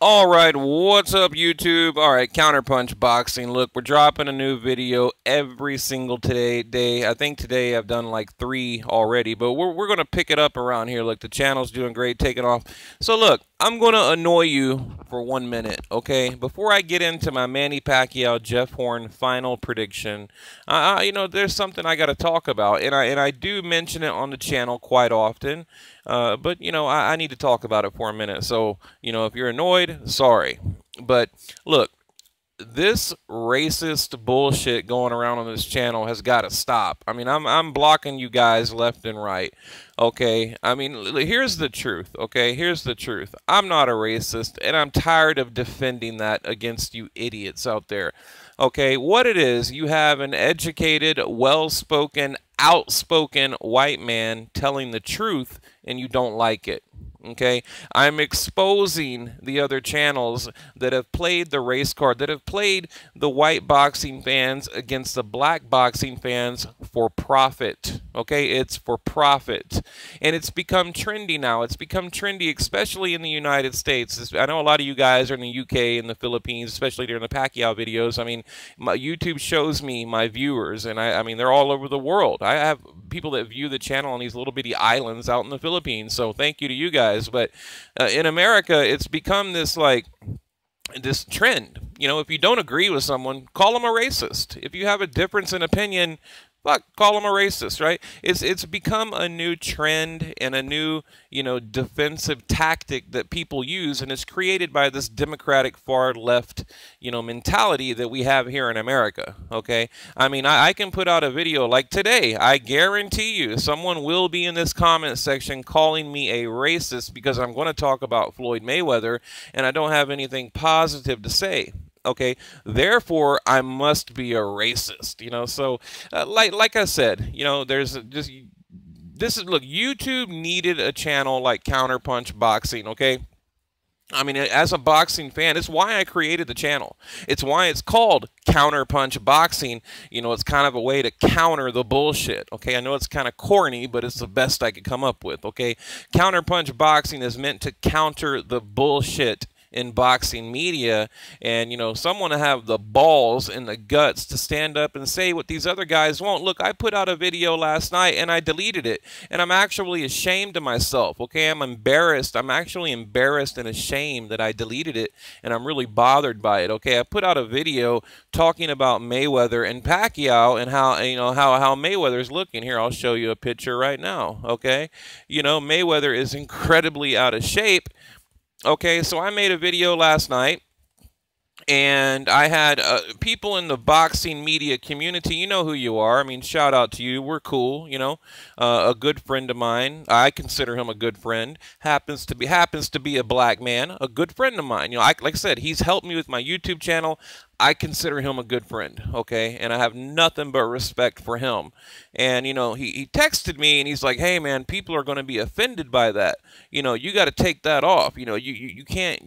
All right, what's up, YouTube? All right, Counterpunch Boxing. Look, we're dropping a new video every single day. I think today I've done like 3 already, but we're going to pick it up around here. Look, the channel's doing great, taking off. So look, I'm going to annoy you for 1 minute, okay? Before I get into my Manny Pacquiao Jeff Horn final prediction, there's something I got to talk about, and I do mention it on the channel quite often. But I need to talk about it for a minute. So, if you're annoyed, sorry. But look, this racist bullshit going around on this channel has got to stop. I mean, I'm blocking you guys left and right. Okay? I mean, here's the truth, okay? Here's the truth. I'm not a racist, and I'm tired of defending that against you idiots out there. Okay, what it is, you have an educated, well-spoken, outspoken white man telling the truth, and you don't like it. Okay, I'm exposing the other channels that have played the race card, that have played the white boxing fans against the black boxing fans for profit. Okay, it's for profit. And it's become trendy now. It's become trendy, especially in the United States. I know a lot of you guys are in the UK and the Philippines, especially during the Pacquiao videos. I mean, my YouTube shows me my viewers, and I mean, they're all over the world. I have people that view the channel on these little bitty islands out in the Philippines, so thank you to you guys. But in America, it's become this this trend. If you don't agree with someone, call them a racist. If you have a difference in opinion, fuck, call them a racist, right? It's become a new trend and a new, defensive tactic that people use, and it's created by this democratic far left, mentality that we have here in America, okay? I mean, I can put out a video like today. I guarantee you someone will be in this comment section calling me a racist because I'm going to talk about Floyd Mayweather, and I don't have anything positive to say. Okay, therefore I must be a racist, so like I said, there's just look, YouTube needed a channel like Counterpunch Boxing, okay? I mean, as a boxing fan, it's why I created the channel. It's why it's called Counterpunch Boxing. It's kind of a way to counter the bullshit, okay? I know it's kind of corny, but it's the best I could come up with, okay? Counterpunch Boxing is meant to counter the bullshit in boxing media, and someone to have the balls and the guts to stand up and say what these other guys won't. Look, I put out a video last night and I deleted it, and I'm actually ashamed of myself, okay? I'm embarrassed. I'm actually embarrassed and ashamed that I deleted it, and I'm really bothered by it, okay? I put out a video talking about Mayweather and Pacquiao and how how Mayweather's looking. Here, I'll show you a picture right now, okay? Mayweather is incredibly out of shape. Okay, so I made a video last night, and I had people in the boxing media community. You know who you are. I mean, shout out to you. We're cool, a good friend of mine. I consider him a good friend. Happens to be a black man, a good friend of mine. Like I said, he's helped me with my YouTube channel. I consider him a good friend, okay? And I have nothing but respect for him. And, he texted me, and he's like, hey, man, people are going to be offended by that. You got to take that off. You can't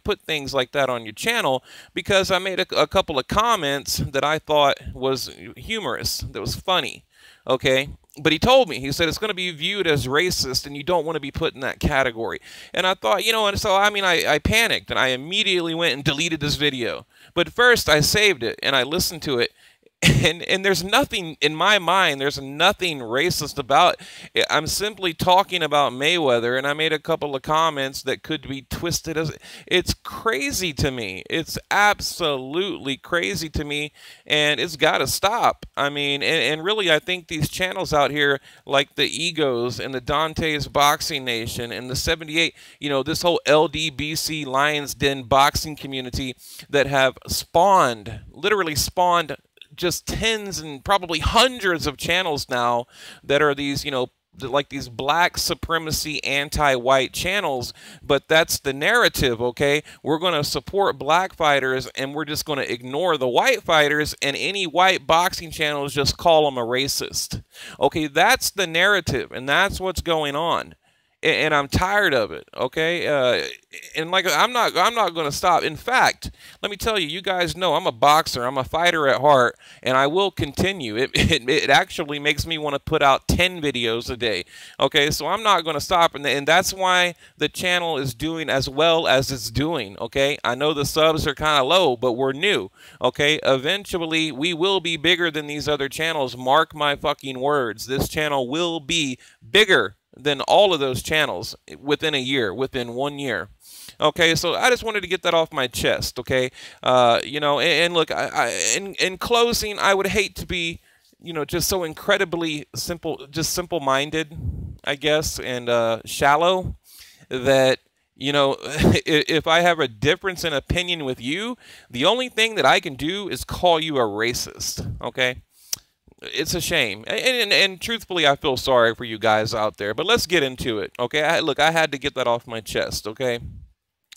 put things like that on your channel, because I made a couple of comments that I thought was humorous, that was funny, okay? But he told me, he said, it's going to be viewed as racist, and you don't want to be put in that category. And I thought, and so, I mean, I panicked, and I immediately went and deleted this video. But first, I saved it, and I listened to it. And there's nothing, in my mind, there's nothing racist about it. I'm simply talking about Mayweather, and I made a couple of comments that could be twisted as... It's crazy to me. It's absolutely crazy to me, and it's got to stop. I mean, and really, I think these channels out here, like the Egos and the Dante's Boxing Nation and the 78, this whole LDBC Lions Den boxing community that have spawned, literally spawned, just tens and probably hundreds of channels now that are these, like these black supremacy anti-white channels. But that's the narrative, okay? We're going to support black fighters, and we're just going to ignore the white fighters, and any white boxing channels just call them a racist. Okay, that's the narrative, and that's what's going on. and I'm tired of it. Okay, and like I'm not going to stop. In fact, let me tell you, you guys know I'm a boxer. I'm a fighter at heart, and I will continue. It actually makes me want to put out 10 videos a day. Okay, so I'm not going to stop, and that's why the channel is doing as well as it's doing. Okay, I know the subs are kind of low, but we're new. Okay, eventually we will be bigger than these other channels. Mark my fucking words. This channel will be bigger than all of those channels within a year, within 1 year. Okay, so I just wanted to get that off my chest. Okay, you know, and look, in closing, I would hate to be, you know, just so incredibly simple, just simple-minded, I guess, and shallow that, you know, if I have a difference in opinion with you, the only thing that I can do is call you a racist. Okay. It's a shame, and truthfully, I feel sorry for you guys out there. But let's get into it, okay? Look, I had to get that off my chest, okay?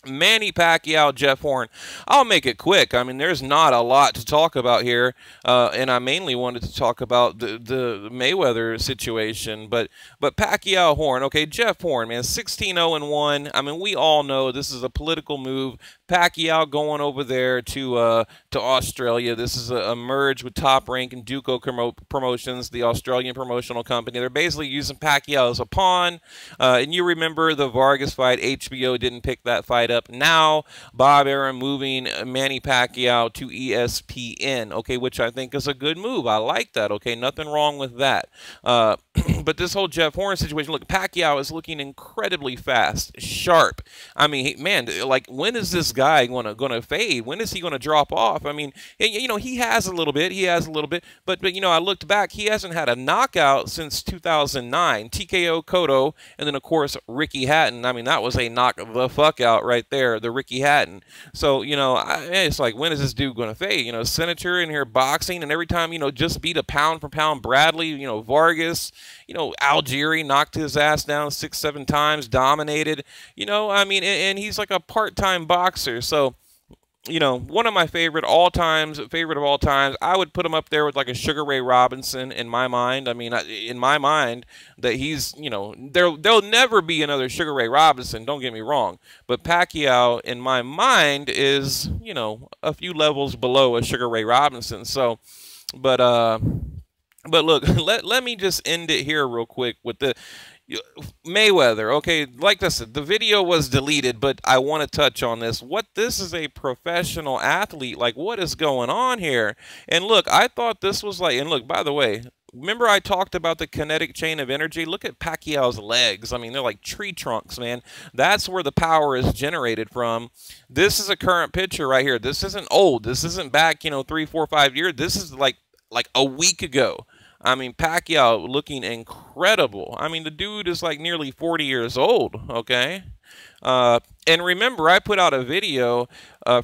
Manny Pacquiao, Jeff Horn. I'll make it quick. I mean, there's not a lot to talk about here, and I mainly wanted to talk about the Mayweather situation. But Pacquiao, Horn, okay, Jeff Horn, man, 16-0-1. I mean, we all know this is a political move. Pacquiao going over there to Australia. This is a merge with Top Rank and Duco Promotions, the Australian promotional company. They're basically using Pacquiao as a pawn. And you remember the Vargas fight. HBO didn't pick that fight up. Now, Bob Arum moving Manny Pacquiao to ESPN, okay, which I think is a good move. I like that, okay? Nothing wrong with that. But this whole Jeff Horn situation, look, Pacquiao is looking incredibly fast, sharp. I mean, man, like, when is this guy gonna fade? When is he gonna drop off? I mean, you know, he has a little bit, but you know, I looked back, he hasn't had a knockout since 2009. TKO Cotto, and then of course Ricky Hatton. I mean, that was a knock the fuck out right there, the Ricky Hatton. So, you know, it's like, when is this dude gonna fade? You know, Senator in here boxing, and every time, you know, just beat a pound for pound Bradley. You know, Vargas. You know, Algieri knocked his ass down 6-7 times, dominated. You know, I mean, and he's like a part-time boxer. So, you know, one of my favorite of all times, I would put him up there with like a Sugar Ray Robinson in my mind. I mean, in my mind, that he's, you know, there'll never be another Sugar Ray Robinson, don't get me wrong. But Pacquiao, in my mind, is, you know, a few levels below a Sugar Ray Robinson. So, but look, let me just end it here real quick with the Mayweather. Okay, like I said, the video was deleted, but I want to touch on this. This is a professional athlete. Like, what is going on here? And look, I thought this was like, and look, by the way, remember I talked about the kinetic chain of energy? Look at Pacquiao's legs. I mean, they're like tree trunks, man. That's where the power is generated from. This is a current picture right here. This isn't old. This isn't back, you know, 3, 4, 5 years. This is like a week ago. I mean, Pacquiao looking incredible. I mean, the dude is like nearly 40 years old, okay? And remember, I put out a video.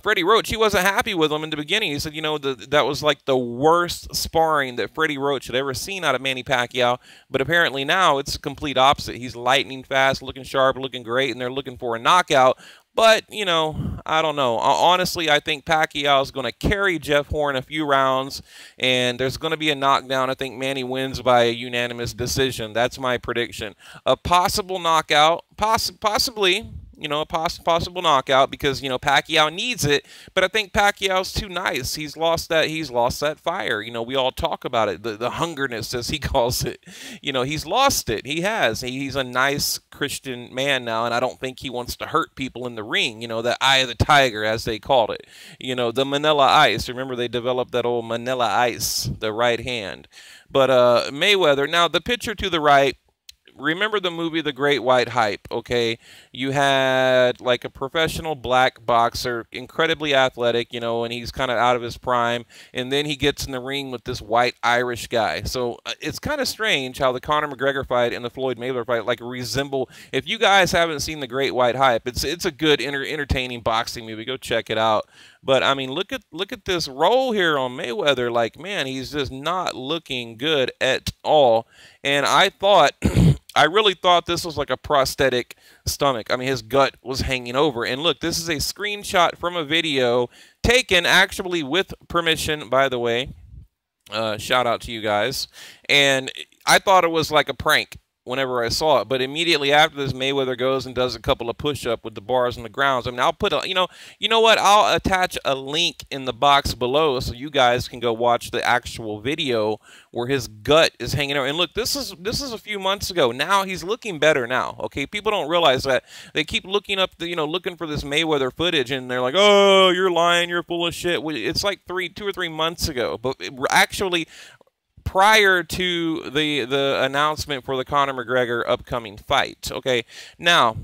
Freddie Roach, he wasn't happy with him in the beginning. He said, you know, that was like the worst sparring that Freddie Roach had ever seen out of Manny Pacquiao. But apparently now it's the complete opposite. He's lightning fast, looking sharp, looking great, and they're looking for a knockout. But, you know, I don't know. Honestly, I think Pacquiao is going to carry Jeff Horn a few rounds, and there's going to be a knockdown. I think Manny wins by a unanimous decision. That's my prediction. A possible knockout, possibly, you know, a possible knockout, because, you know, Pacquiao needs it. But I think Pacquiao's too nice. He's lost that fire. You know, we all talk about it, the hungerness, as he calls it. You know, he's lost it. He has. He's a nice Christian man now, and I don't think he wants to hurt people in the ring. You know, the eye of the tiger, as they called it. You know, the Manila Ice. Remember, they developed that old Manila Ice, the right hand. But Mayweather. Now, the picture to the right. Remember the movie The Great White Hype, okay? You had like a professional black boxer, incredibly athletic, you know, and he's kind of out of his prime, and then he gets in the ring with this white Irish guy. So it's kind of strange how the Conor McGregor fight and the Floyd Mayweather fight like resemble. If you guys haven't seen The Great White Hype, it's a good entertaining boxing movie. Go check it out. But I mean, look at this roll here on Mayweather. Like, man, he's just not looking good at all. And I thought I really thought this was like a prosthetic stomach. I mean, his gut was hanging over. And look, this is a screenshot from a video taken actually with permission, by the way. Shout out to you guys. And I thought it was like a prank whenever I saw it. But immediately after this, Mayweather goes and does a couple of push-up with the bars on the grounds. I mean, I'll put a, you know what? I'll attach a link in the box below so you guys can go watch the actual video where his gut is hanging out. And look, this is a few months ago. Now he's looking better now. Okay, people don't realize that. They keep looking up the, looking for this Mayweather footage, and they're like, "Oh, you're lying. You're full of shit." It's like 2 or 3 months ago. But actually, prior to the announcement for the Conor McGregor upcoming fight. Okay, now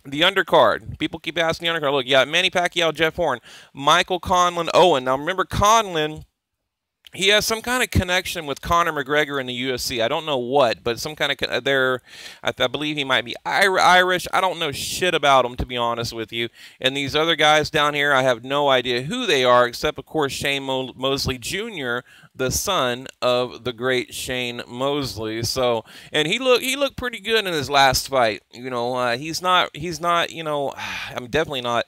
the undercard. People keep asking the undercard. Look, yeah, Manny Pacquiao, Jeff Horn, Michael Conlan, Owen. Now remember, Conlan, he has some kind of connection with Conor McGregor in the UFC. I don't know what, but some kind of I believe he might be Irish. I don't know shit about him, to be honest with you. And these other guys down here, I have no idea who they are, except of course Shane Mosley Jr., the son of the great Shane Mosley. So, and he looked pretty good in his last fight. He's not. I'm definitely not.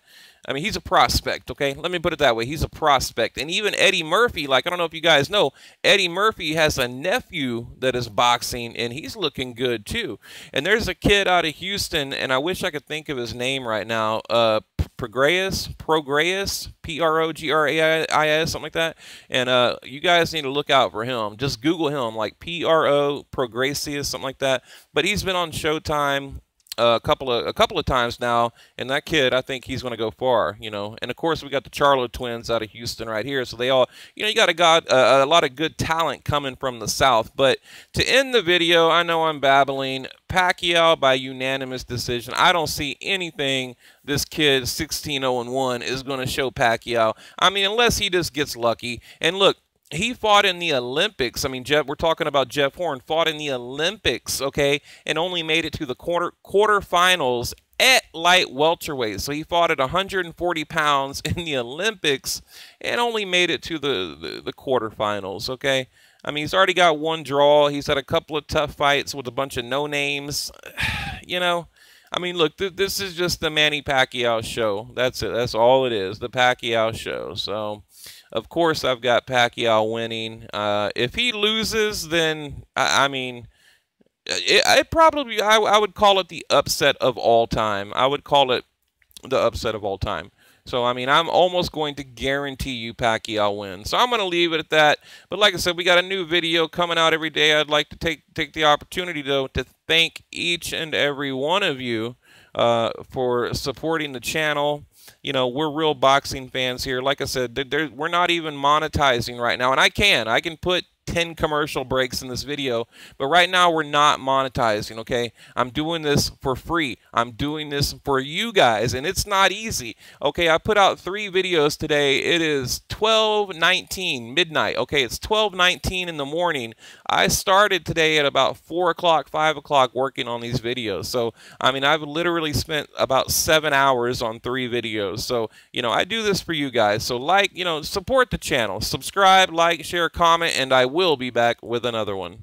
I mean, he's a prospect, okay? Let me put it that way. He's a prospect. And even Eddie Murphy, like, I don't know if you guys know, Eddie Murphy has a nephew that is boxing, and he's looking good, too. And there's a kid out of Houston, and I wish I could think of his name right now, Prograis, P-R-O-G-R-A-I-S, something like that. And you guys need to look out for him. Just Google him, like P-R-O, Prograsius, something like that. But he's been on Showtime a couple of times now, and that kid, I think he's going to go far, And of course, we got the Charlo twins out of Houston right here, so they all, you got a lot of good talent coming from the South. But to end the video, I know I'm babbling. Pacquiao by unanimous decision. I don't see anything this kid 16-0-1 is going to show Pacquiao. I mean, unless he just gets lucky. And look, he fought in the Olympics. I mean, we're talking about Jeff Horn, fought in the Olympics, okay, and only made it to the quarterfinals at light welterweight. So he fought at 140 pounds in the Olympics and only made it to the quarterfinals, okay? I mean, he's already got one draw. He's had a couple of tough fights with a bunch of no-names, I mean, look, this is just the Manny Pacquiao show. That's it. That's all it is, the Pacquiao show. So, of course, I've got Pacquiao winning. If he loses, then, I mean, I would call it the upset of all time. I would call it the upset of all time. So, I mean, I'm almost going to guarantee you Pacquiao wins. So I'm going to leave it at that. But like I said, we got a new video coming out every day. I'd like to take the opportunity, though, to thank each and every one of you for supporting the channel. We're real boxing fans here. Like I said, we're not even monetizing right now. And I can put 10 commercial breaks in this video, but right now we're not monetizing, okay? I'm doing this for free. I'm doing this for you guys, and it's not easy, okay? I put out 3 videos today. It is 12:19 midnight, okay? It's 12:19 in the morning. I started today at about 4 o'clock, 5 o'clock working on these videos. So, I mean, I've literally spent about 7 hours on 3 videos. So, I do this for you guys. So, support the channel. Subscribe, like, share, comment, and I will be back with another one.